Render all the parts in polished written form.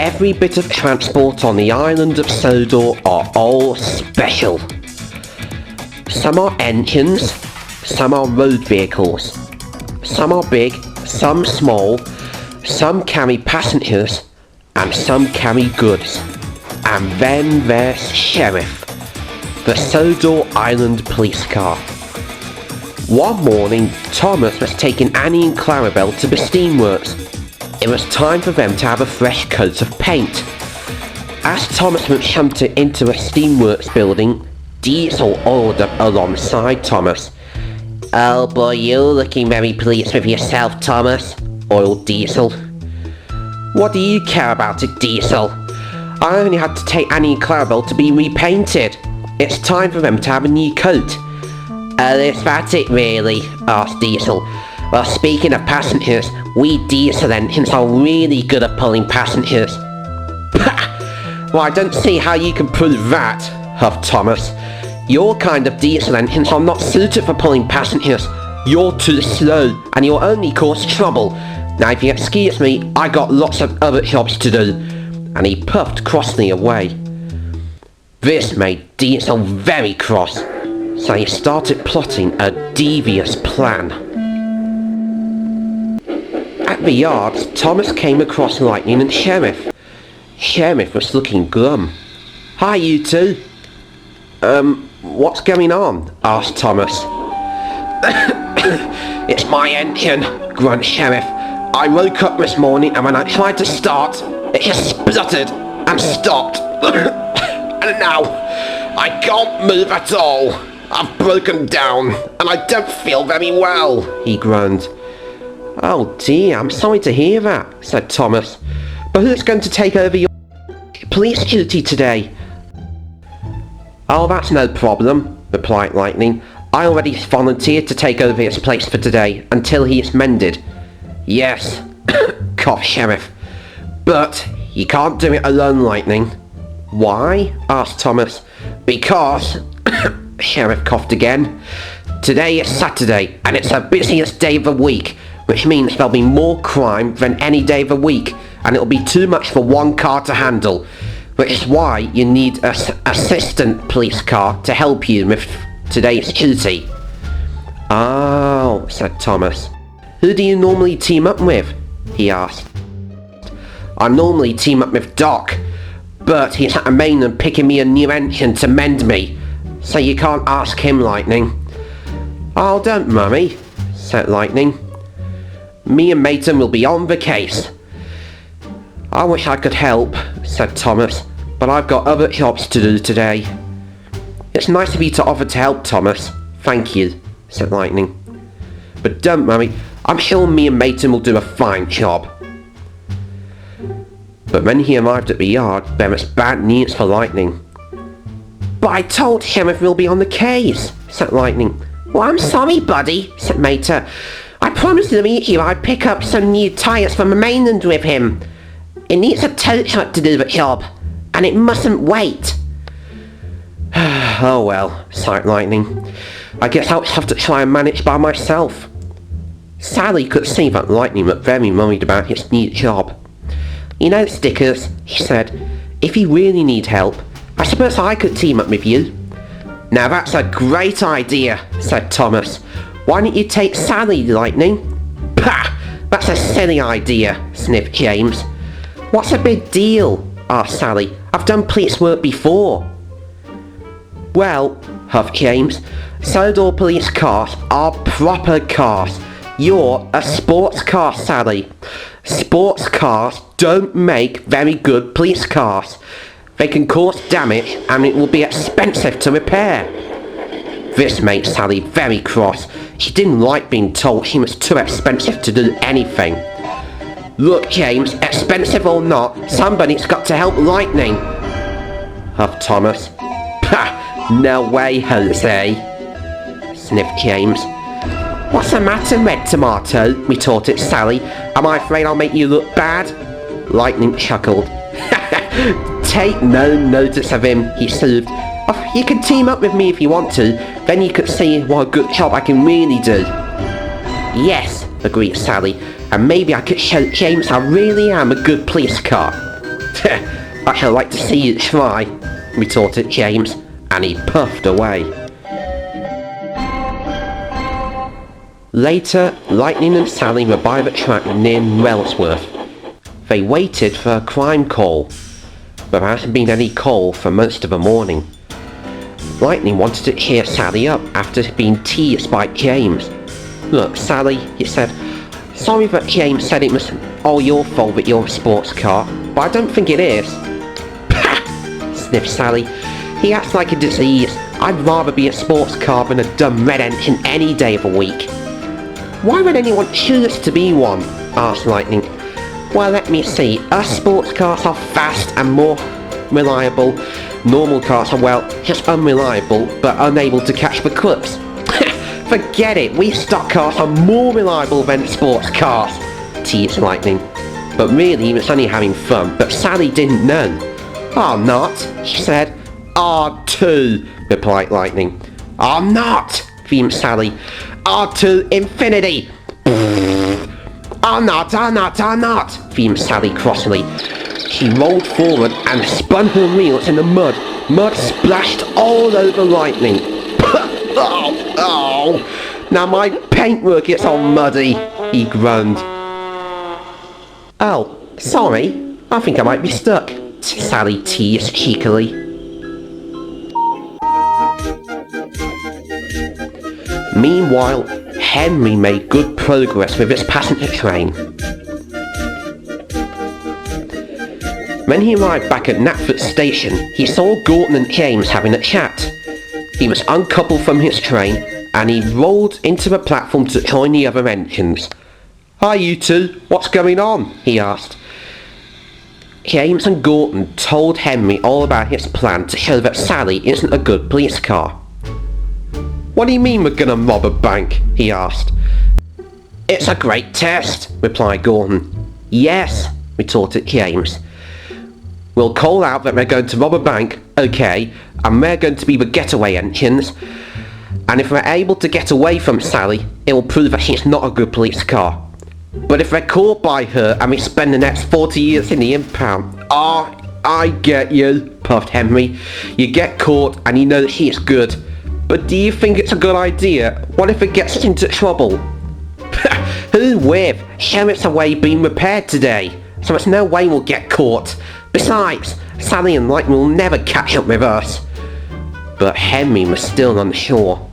every bit of transport on the island of Sodor are all special. Some are engines, some are road vehicles. Some are big, some small, some carry passengers, and some carry goods. And then there's Sheriff, the Sodor Island police car. One morning, Thomas was taking Annie and Clarabelle to the steamworks. It was time for them to have a fresh coat of paint. As Thomas went shunted into a steamworks building, Diesel oiled up alongside Thomas. "Oh boy, you're looking very pleased with yourself, Thomas," oiled Diesel. "What do you care about it, Diesel? I only had to take Annie and Clarabelle to be repainted. It's time for them to have a new coat." "Oh, is that it really?" asked Diesel. "Well, speaking of passengers, we diesel engines are really good at pulling passengers." "Well, I don't see how you can prove that," huffed Thomas. "Your kind of diesel engines are not suited for pulling passengers. You're too slow, and you'll only cause trouble. Now, if you excuse me, I got lots of other jobs to do." And he puffed crossly away. This made Diesel very cross, so he started plotting a devious plan. At the yard, Thomas came across Lightning and Sheriff. Sheriff was looking glum. "Hi, you two." What's going on?" asked Thomas. "It's my engine," grunted Sheriff. "I woke up this morning and when I tried to start, it just spluttered and stopped. And now, I can't move at all. I've broken down and I don't feel very well," he groaned. "Oh dear, I'm sorry to hear that," said Thomas. "But who's going to take over your police duty today?" "Oh, that's no problem," replied Lightning. "I already volunteered to take over his place for today until he is mended." "Yes," coughed Sheriff. "But you can't do it alone, Lightning." "Why?" asked Thomas. "Because," Sheriff coughed again, "today is Saturday and it's the busiest day of the week, which means there'll be more crime than any day of the week, and it'll be too much for one car to handle. Which is why you need an assistant police car to help you with today's duty." "Oh," said Thomas. "Who do you normally team up with?" he asked. "I normally team up with Doc, but he's at the mainland picking me a new engine to mend me, so you can't ask him, Lightning." "Oh, don't worry," said Lightning. "Me and Maton will be on the case." "I wish I could help," said Thomas, "but I've got other jobs to do today." "It's nice of you to offer to help, Thomas. Thank you," said Lightning. "But don't worry, I'm sure me and Maton will do a fine job." But when he arrived at the yard, there was bad news for Lightning. "But I told Sheriff we'll be on the case," said Lightning. "Well, I'm sorry, buddy," said Mater. "I promised to meet you I'd pick up some new tyres from the mainland with him. It needs a tow truck to do the job, and it mustn't wait." "Oh well," sighed Lightning. "I guess I'll have to try and manage by myself." Sally could see that Lightning was very worried about his new job. "You know, Stickers," he said, "if you really need help, I suppose I could team up with you." "Now that's a great idea," said Thomas. "Why don't you take Sally, Lightning?" "Pah! That's a silly idea," sniffed James. "What's a big deal?" asked Sally. "I've done police work before." "Well," huffed James, "Sodor police cars are proper cars. You're a sports car, Sally. Sports cars don't make very good police cars. They can cause damage and it will be expensive to repair." This made Sally very cross. She didn't like being told she was too expensive to do anything. "Look, James, expensive or not, somebody's got to help Lightning," huffed Thomas. "Pah! No way, Jose," sniffed James. "What's the matter, Red Tomato?" retorted Sally. "Am I afraid I'll make you look bad?" Lightning chuckled. "Take no notice of him," he soothed. "Oh, you can team up with me if you want to, then you could see what a good job I can really do." "Yes," agreed Sally, "and maybe I could show James I really am a good police car." I shall like to see you try, retorted James, and he puffed away. Later, Lightning and Sally were by the track near Wellsworth. They waited for a crime call, but there hasn't been any call for most of the morning. Lightning wanted to cheer Sally up after being teased by James. Look, Sally, he said, sorry that James said it was all your fault that you're a sports car, but I don't think it is. Pah! Sniffed Sally. He acts like a disease. I'd rather be a sports car than a dumb red engine any day of the week. Why would anyone choose to be one? Asked Lightning. Well, let me see. Us sports cars are fast and more reliable. Normal cars are, well, just unreliable, but unable to catch the clips. Forget it, we stock cars are more reliable than sports cars, teased Lightning. But really, he was only having fun, but Sally didn't know. I'm not, she said. R2, replied Lightning. I'm not, fumed Sally. R2 infinity. I'm not, fumed Sally crossly. She rolled forward and spun her wheels in the mud. Mud splashed all over Lightning. Oh, now my paintwork gets all muddy, he groaned. Oh, sorry, I think I might be stuck, Sally teased cheekily. Meanwhile, Henry made good progress with his passenger train. When he arrived back at Knapford Station, he saw Gorton and James having a chat. He was uncoupled from his train, and he rolled into the platform to join the other engines. Hi, you two, what's going on? He asked. James and Gorton told Henry all about his plan to show that Sally isn't a good police car. What do you mean we're gonna rob a bank? He asked. It's a great test, replied Gorton. Yes, retorted James. We'll call out that we're going to rob a bank, okay, and we're going to be the getaway engines. And if we're able to get away from Sally, it will prove that she's not a good police car. But if we're caught by her and we spend the next 40 years in the impound... I get you, puffed Henry. You get caught and you know that she's good. But do you think it's a good idea? What if it gets us into trouble? Who with? Sheriff's away being repaired today, so there's no way we'll get caught. Besides, Sally and Lightning will never catch up with us. But Henry was still unsure.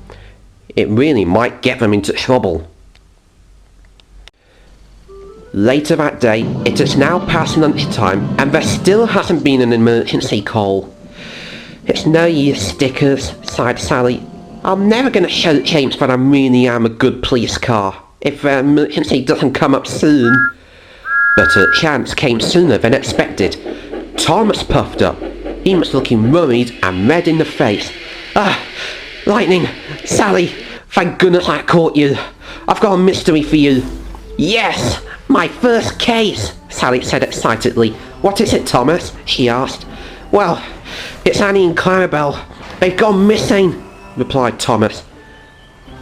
It really might get them into trouble. Later that day, it is now past lunchtime and there still hasn't been an emergency call. It's no use, Stickers, sighed Sally. I'm never going to show James that I really am a good police car if the emergency doesn't come up soon. But a chance came sooner than expected. Thomas puffed up. He was looking worried and red in the face. Lightning, Sally, thank goodness I caught you. I've got a mystery for you. Yes, my first case, Sally said excitedly. What is it, Thomas? She asked. Well, it's Annie and Clarabelle. They've gone missing, replied Thomas.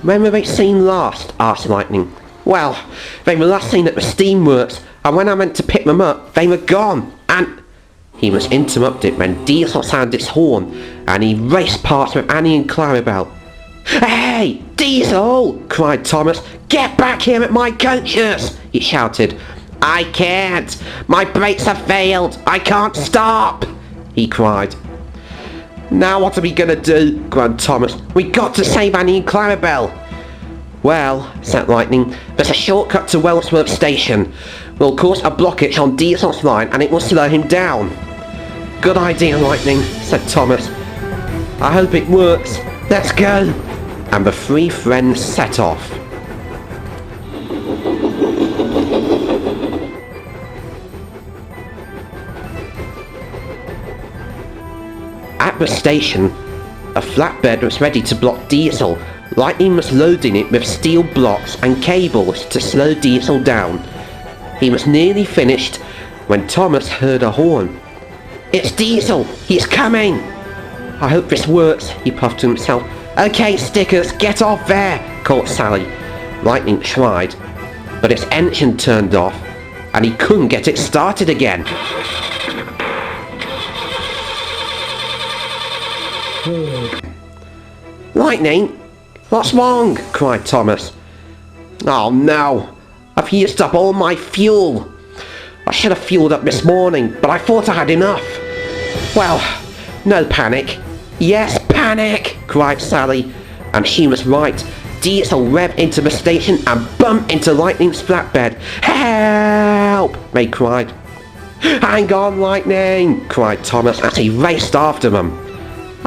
When were they seen last? Asked Lightning. Well, they were last seen at the steamworks, and when I went to pick them up, they were gone, and... He was interrupted when Diesel sounded his horn, and he raced past with Annie and Clarabelle. Hey, Diesel! Cried Thomas. Get back here at my coaches! He shouted. I can't! My brakes have failed! I can't stop! He cried. Now what are we gonna do? Groaned Thomas. We got to save Annie and Clarabelle! Well, said Lightning, there's a shortcut to Wellsworth Station. We'll cause a blockage on Diesel's line and it will slow him down. Good idea, Lightning, said Thomas. I hope it works. Let's go! And the three friends set off. At the station, a flatbed was ready to block Diesel. Lightning was loading it with steel blocks and cables to slow Diesel down. He was nearly finished when Thomas heard a horn. It's Diesel! He's coming! I hope this works, he puffed to himself. Okay, Stickers, get off there, called Sally. Lightning tried, but its engine turned off, and he couldn't get it started again. Lightning? What's wrong? Cried Thomas. Oh no, I've used up all my fuel. I should have fueled up this morning, but I thought I had enough. Well, no panic. Yes, panic, cried Sally. And she was right. Diesel revved into the station and bumped into Lightning's flatbed. Help! They cried. Hang on, Lightning! Cried Thomas as he raced after them.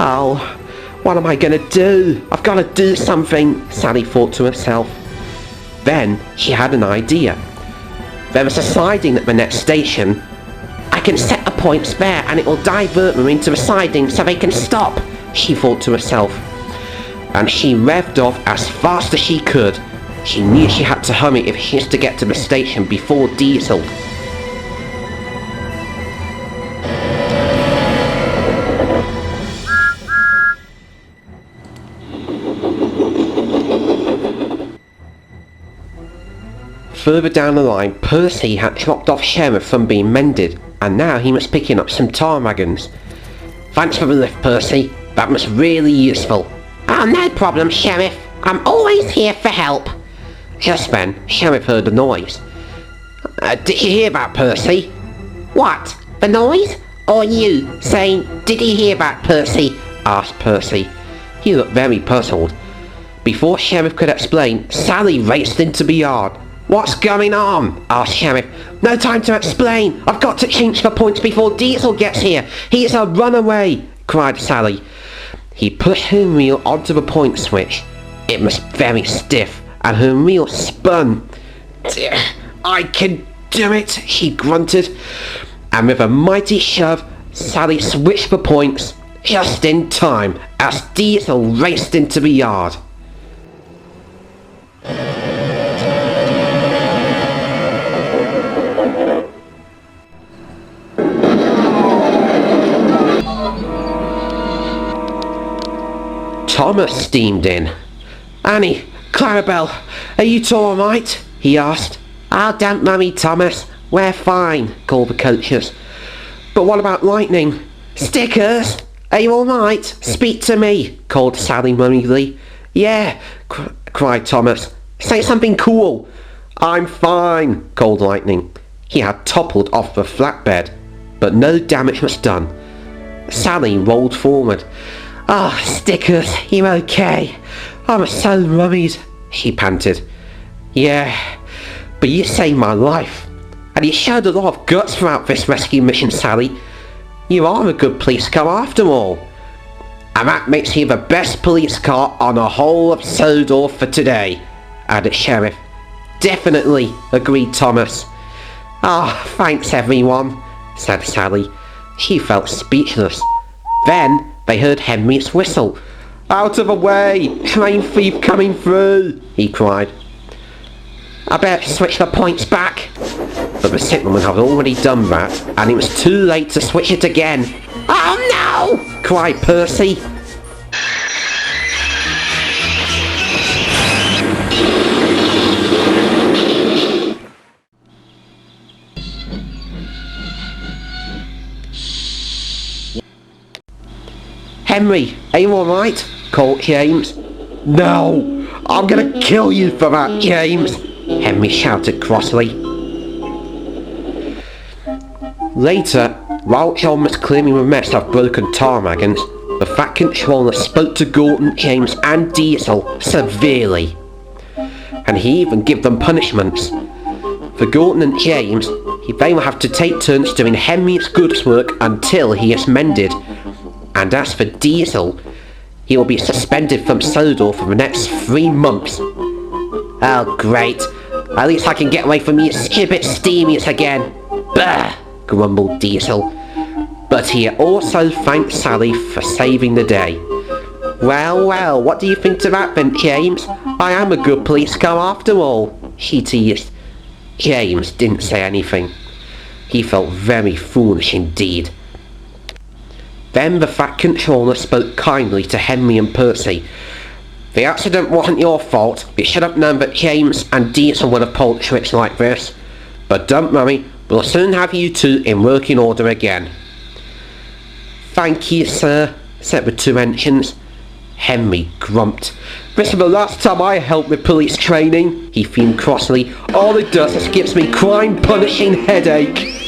Oh, what am I gonna do? I've got to do something, Sally thought to herself. Then she had an idea. There was a siding at the next station. I can set the points there and it will divert them into the siding so they can stop, she thought to herself. And she revved off as fast as she could. She knew she had to hurry if she was to get to the station before Diesel. Further down the line, Percy had dropped off Sheriff from being mended, and now he was picking up some tar wagons. Thanks for the lift, Percy. That was really useful. Oh, no problem, Sheriff. I'm always here for help. Just then, Sheriff heard a noise. Did you hear that, Percy? What? The noise? Or you saying, did you hear that, Percy? Asked Percy. He looked very puzzled. Before Sheriff could explain, Sally raced into the yard. What's going on? Asked Sheriff. No time to explain. I've got to change the points before Diesel gets here. He's a runaway, cried Sally. He pushed her wheel onto the point switch. It was very stiff, and her wheel spun. I can do it, she grunted. And with a mighty shove, Sally switched the points just in time as Diesel raced into the yard. Thomas steamed in. Annie, Clarabelle, are you two alright? He asked. Oh, don't worry, Thomas. We're fine, called the coaches. But what about Lightning? Stickers? Are you alright? Speak to me, called Sally worriedly. Yeah, cried Thomas. Say something cool. I'm fine, called Lightning. He had toppled off the flatbed, but no damage was done. Sally rolled forward. Ah, oh, Stickers, you're okay. I was so worried, she panted. Yeah, but you saved my life. And you showed a lot of guts throughout this rescue mission, Sally. You are a good police car after all. And that makes you the best police car on the whole of Sodor for today, added Sheriff. Definitely, agreed Thomas. Ah, oh, thanks everyone, said Sally. She felt speechless. Then they heard Henry's whistle. Out of the way! Train thief coming through! He cried. I better switch the points back. But the signalman had already done that, and it was too late to switch it again. Oh no! Cried Percy. Henry, are you alright? Called James. No! I'm gonna kill you for that, James! Henry shouted crossly. Later, while John was clearing the mess of broken tar wagons, the Fat Controller spoke to Gordon, James and Diesel severely. And he even gave them punishments. For Gordon and James, they will have to take turns doing Henry's goods work until he is mended. And as for Diesel, he will be suspended from Sodor for the next 3 months. Oh great, at least I can get away from these stupid steamies again. Bah! Grumbled Diesel. But he also thanked Sally for saving the day. Well, well, what do you think to that then, James? I am a good police car after all, she teased. James didn't say anything. He felt very foolish indeed. Then the Fat Controller spoke kindly to Henry and Percy. The accident wasn't your fault. You should have known that James and Diesel would have pulled tricks like this. But don't worry, we'll soon have you two in working order again. Thank you, sir, set with 2 engines. Henry grumped. "This is the last time I help with police training," he fumed crossly. "All it does is gives me crime-punishing headache."